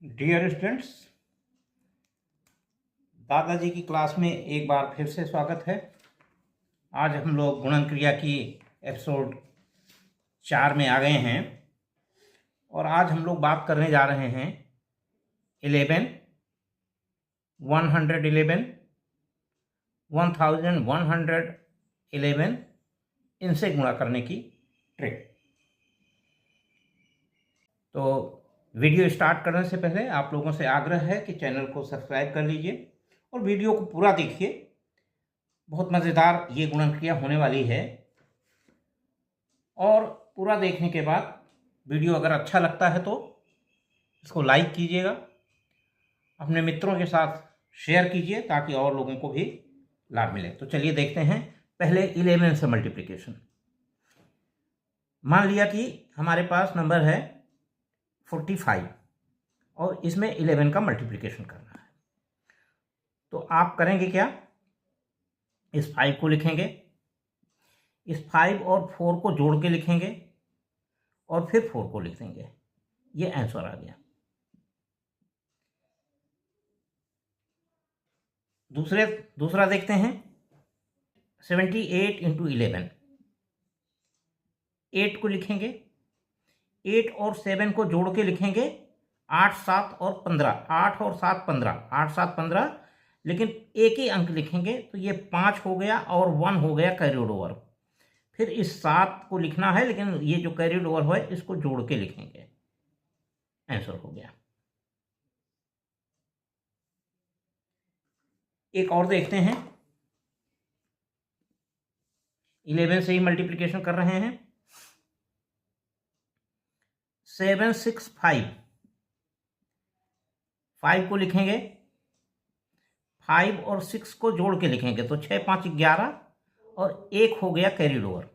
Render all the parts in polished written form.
Dear students, दादाजी की class में एक बार फिर से स्वागत है। आज हम लोग गुणन क्रिया की एपिसोड 4 में आ गए हैं और आज हम लोग बात करने जा रहे हैं 11, 111, 1111 इनसे गुणा करने की ट्रिक। तो वीडियो स्टार्ट करने से पहले आप लोगों से आग्रह है कि चैनल को सब्सक्राइब कर लीजिए और वीडियो को पूरा देखिए। बहुत मज़ेदार ये गुणन क्रिया होने वाली है और पूरा देखने के बाद वीडियो अगर अच्छा लगता है तो इसको लाइक कीजिएगा, अपने मित्रों के साथ शेयर कीजिए ताकि और लोगों को भी लाभ मिले। तो चलिए देखते हैं पहले 11 से मल्टीप्लिकेशन। मान लिया कि हमारे पास नंबर है 45 और इसमें 11 का मल्टीप्लिकेशन करना है। तो आप करेंगे क्या, इस 5 को लिखेंगे, इस 5 और 4 को जोड़ के लिखेंगे और फिर 4 को लिख देंगे। ये आंसर आ गया। दूसरा देखते हैं 78 इंटू 11। 8 को लिखेंगे, 8 और 7 को जोड़ के लिखेंगे, 8, 7 और 15, 8 और 7 15, 8, 7, 15, लेकिन एक ही अंक लिखेंगे तो ये 5 हो गया और 1 हो गया कैरिड ओवर। फिर इस 7 को लिखना है लेकिन ये जो कैरिड ओवर है इसको जोड़ के लिखेंगे। आंसर हो गया। एक और देखते हैं, 11 से ही मल्टीप्लिकेशन कर रहे हैं। 7, 6, 5, 5 को लिखेंगे, 5 और 6 को जोड़ के लिखेंगे तो 6, 5, 11 और 1 हो गया कैरिड ओवर।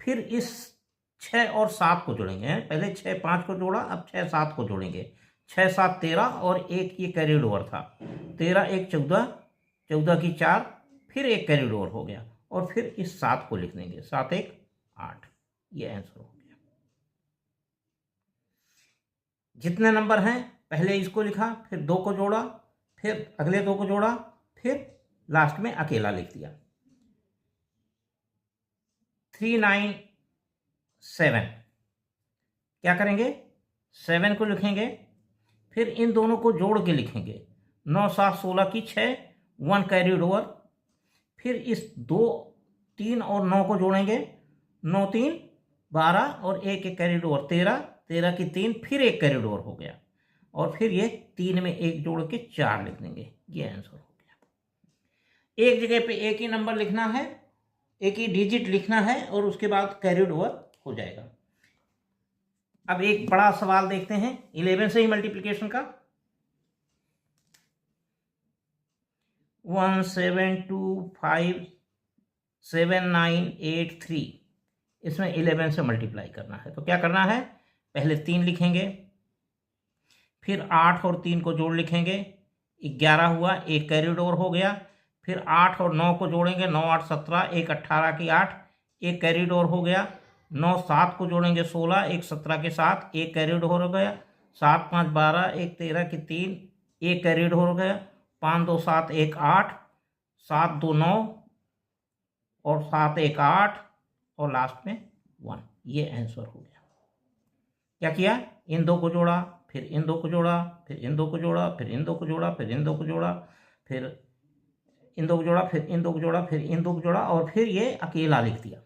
फिर इस 6 और 7 को जोड़ेंगे। पहले 6, 5 को जोड़ा, अब 6, 7 को जोड़ेंगे। 6, 7, 13 और 1 ये कैरिड ओवर था। 13, 1, 14, 14 की 4, फिर 1 कैरिड ओवर हो गया और फिर इस 7 को लिख देंगे। 7, 1, 8, ये आंसर हो गया। जितने नंबर हैं पहले इसको लिखा, फिर 2 को जोड़ा, फिर अगले 2 को जोड़ा, फिर लास्ट में अकेला लिख दिया। 397 क्या करेंगे, 7 को लिखेंगे, फिर इन दोनों को जोड़ के लिखेंगे। 9, 7, 16 की 6, 1 कैरिड ओवर। फिर इस 2, 3 और 9 को जोड़ेंगे। 9, 3, 12 और 1 कैरिड ओवर 13, 13 की 3, फिर 1 कैरिड ओवर हो गया और फिर ये 3 में 1 जोड़ के 4 लिख देंगे। ये आंसर हो गया। एक जगह पे एक ही नंबर लिखना है, एक ही डिजिट लिखना है और उसके बाद कैरिड ओवर हो जाएगा। अब एक बड़ा सवाल देखते हैं 11 से ही मल्टीप्लिकेशन का। 17257983 इसमें 11 से मल्टीप्लाई करना है। तो क्या करना है, पहले 3 लिखेंगे, फिर 8 और 3 को जोड़ लिखेंगे, 11 हुआ, 1 कैरिड ओवर हो गया। फिर 8 और 9 को जोड़ेंगे, 9, 8, 17, 1, 18 की 8, 1 कैरिड ओवर हो गया। 9, 7 को जोड़ेंगे, 16, 1, 17 के साथ, 1 कैरिड ओवर हो गया। 7, 5, 12, 1, 13 की 3, 1 कैरिड ओवर हो गया। 5, 2, 7, 1, 8, 7, 2, 9 और 7, 1, 8 और लास्ट में 1। ये आंसर हो गया। क्या किया, इन 2 को जोड़ा, फिर इन 2 को जोड़ा, फिर इन 2 को जोड़ा, फिर इन 2 को जोड़ा, फिर इन 2 को जोड़ा, फिर इन 2 को जोड़ा, फिर इन 2 को जोड़ा, फिर इन 2 को जोड़ा और फिर ये अकेला लिख दिया।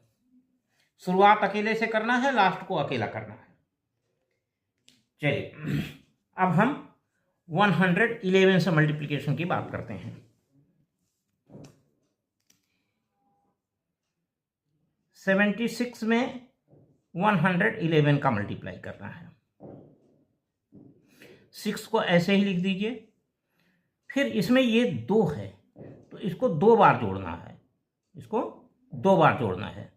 शुरुआत अकेले से करना है, लास्ट को अकेला करना है। चलिए अब हम 111 से मल्टीप्लिकेशन की बात करते हैं। 76 में 111 का मल्टीप्लाई करना है। 6 को ऐसे ही लिख दीजिए। फिर इसमें ये 2 है तो इसको 2 बार जोड़ना है, इसको 2 बार जोड़ना है।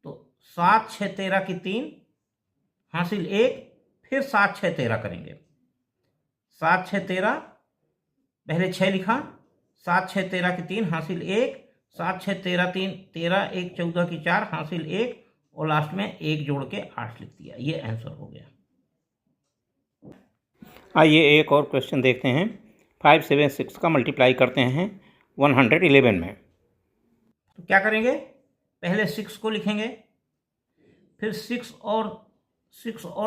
तो 7, 6, 13 की 3 हासिल 1, फिर 7, 6, 13 करेंगे। 7, 6, 13, पहले 6 लिखा, 7, 6, 13 की 3 हासिल 1, 7, 6, 13, 3, 13, 1, 14 की 4 हासिल 1 और लास्ट में 1 जोड़ के 8 लिख दिया। ये आंसर हो गया। आइए एक और क्वेश्चन देखते हैं। 576 का मल्टीप्लाई करते हैं 111 में। तो क्या करेंगे, पहले 6 को लिखेंगे, फिर 6 और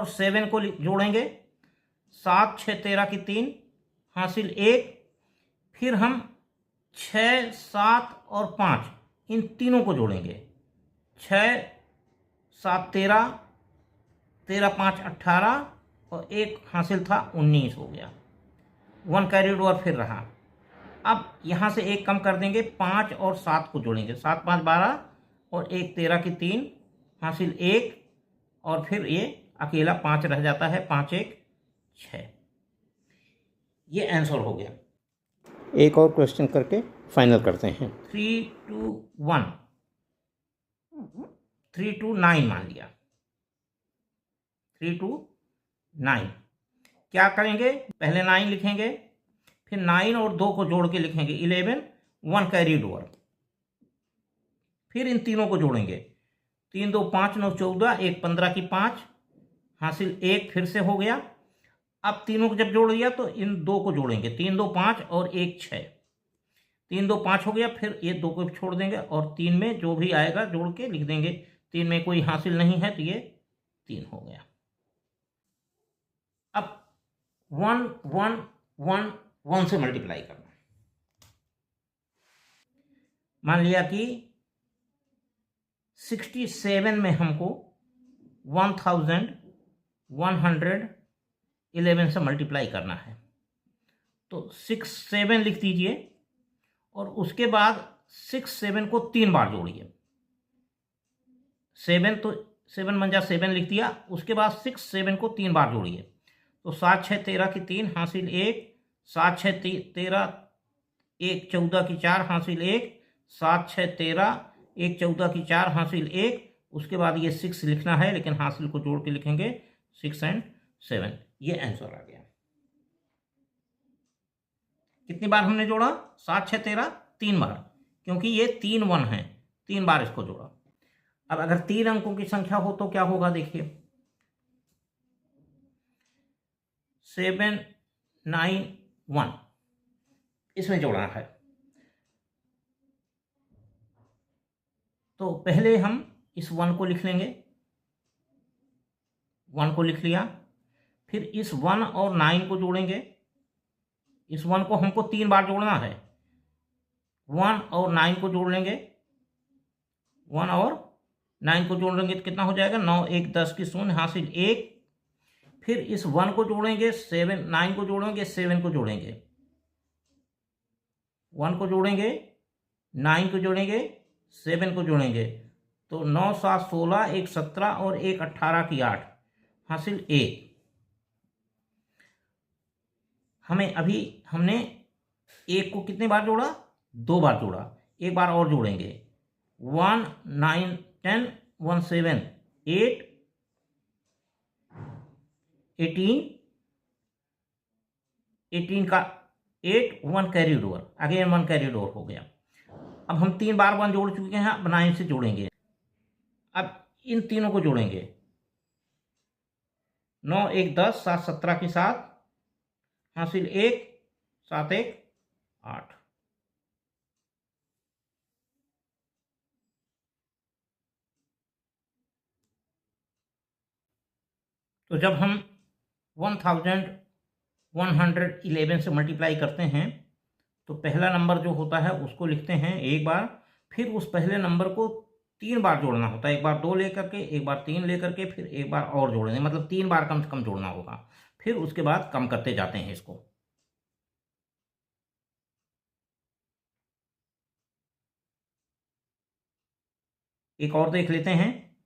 7 को जोड़ेंगे, 7 6 13 की 3 हासिल 1, फिर हम 6 7 और 5 इन तीनों को जोड़ेंगे, 6 7 13, 13 5 18 और 1 हासिल था 19 हो गया। 1 कैरिड ओवर फिर रहा। अब यहाँ से 1 कम कर देंगे, 5 और 7 को जोड़ेंगे, 7 5 12 और 1 13 की 3 हासिल 1 और फिर ये अकेला 5 रह जाता है, 5 1 6। ये आंसर हो गया। एक और क्वेश्चन करके फाइनल करते हैं। 3 2 1 3 2 9 मान लिया, 3 2 9। क्या करेंगे, पहले 9 लिखेंगे, फिर 9 और 2 को जोड़ के लिखेंगे 11, 1 कैरीड ओवर, फिर इन तीनों को जोड़ेंगे, 3 2 5 9 14, 1 15 की 5 हासिल 1 फिर से हो गया। अब तीनों को जब जोड़ दिया तो इन 2 को जोड़ेंगे, 3 2 5 और 1 6, 3 2 5 हो गया, फिर ये 2 को छोड़ देंगे और 3 में जो भी आएगा जोड़ के लिख देंगे। 3 में कोई हासिल नहीं है तो ये 3 हो गया। अब 1 1 1 1 से मल्टीप्लाई करना। मान लिया कि 67 में हमको 1111 से मल्टीप्लाई करना है, तो 6 7 लिख दीजिए और उसके बाद 6 7 को 3 बार जोड़िए। 7 तो 7 बन जा 7 लिख दिया, उसके बाद 6 7 को 3 बार जोड़िए, तो 7 6 13 की 3 हासिल 1, 7 6 13 1 14 की 4 हासिल 1, 7 6 13 1 14 की 4 हासिल 1। उसके बाद ये 6 लिखना है लेकिन हासिल को जोड़ के लिखेंगे 6 और 7। ये आंसर आ गया। कितनी बार हमने जोड़ा, 7 6 13 3 बार, क्योंकि ये 3 1 है, 3 बार इसको जोड़ा। अब अगर 3 अंकों की संख्या हो तो क्या होगा, देखिए 7 9 1 इसमें जोड़ना है। तो पहले हम इस 1 को लिख लेंगे, 1 को लिख लिया, फिर इस 1 और 9 को जोड़ेंगे। इस 1 को हमको 3 बार जोड़ना है, 1 और 9 को जोड़ लेंगे, 1 और 9 को जोड़ लेंगे तो कितना हो जाएगा, 9 1 10 की 0 हासिल 1। फिर इस 1 को जोड़ेंगे, 7 9 को जोड़ेंगे, 7 को जोड़ेंगे, 1 को जोड़ेंगे, 9 को जोड़ेंगे, 7 को जोड़ेंगे, तो 9 7 16 1 17 और 1 18 की 8 हासिल 1। हमने 1 को कितने बार जोड़ा, 2 बार जोड़ा, एक बार और जोड़ेंगे, 1 9 10 1 7 8 18 का 8 1 carried over, again 1 carried over हो गया। अब हम 3 बार 1 जोड़ चुके हैं, अब 9 से जोड़ेंगे। अब इन तीनों को जोड़ेंगे, 9 1 10 7 17 की 7 हासिल 1 7 1 8। तो जब हम 1111 से मल्टीप्लाई करते हैं तो पहला नंबर जो होता है उसको लिखते हैं एक बार, फिर उस पहले नंबर को 3 बार जोड़ना होता है, एक बार 2 लेकर के, एक बार 3 लेकर के, फिर एक बार और जोड़ेंगे, मतलब 3 बार कम से कम जोड़ना होगा। फिर उसके बाद कम करते जाते हैं इसको। एक और देख लेते हैं,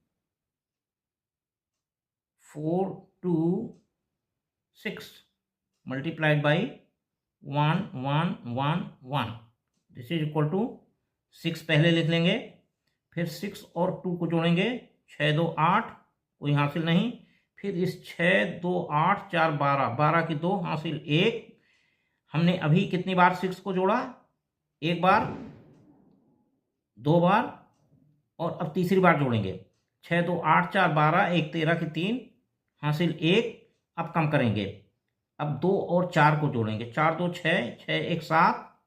4 2 6 multiplied by 1 1 1 1, this is equal to 6 पहले लिख लेंगे, फिर 6 और 2 को जोड़ेंगे, 6 2 8 कोई हासिल नहीं, फिर इस 6 2 8 4 12 12 की 2 हासिल 1। हमने अभी कितनी बार 6 को जोड़ा, एक बार, 2 बार और अब तीसरी बार जोड़ेंगे, 6 2 8 4 12 1 13 की 3 हासिल 1। अब कम करेंगे, अब 2 और 4 को जोड़ेंगे, 4 2 6, 6 1 7,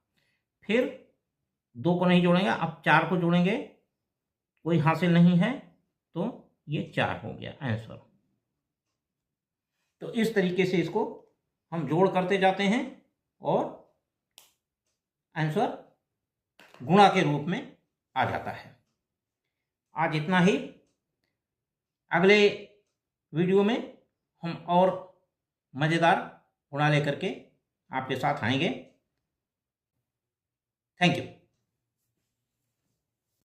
फिर 2 को नहीं जोड़ेंगे, अब 4 को जोड़ेंगे, कोई हासिल नहीं है, तो ये 4 हो गया आंसर। तो इस तरीके से इसको हम जोड़ करते जाते हैं और आंसर गुणा के रूप में आ जाता है। आज इतना ही। अगले वीडियो में हम और मज़ेदार गुणा लेकर के आपके साथ आएंगे। Thank you.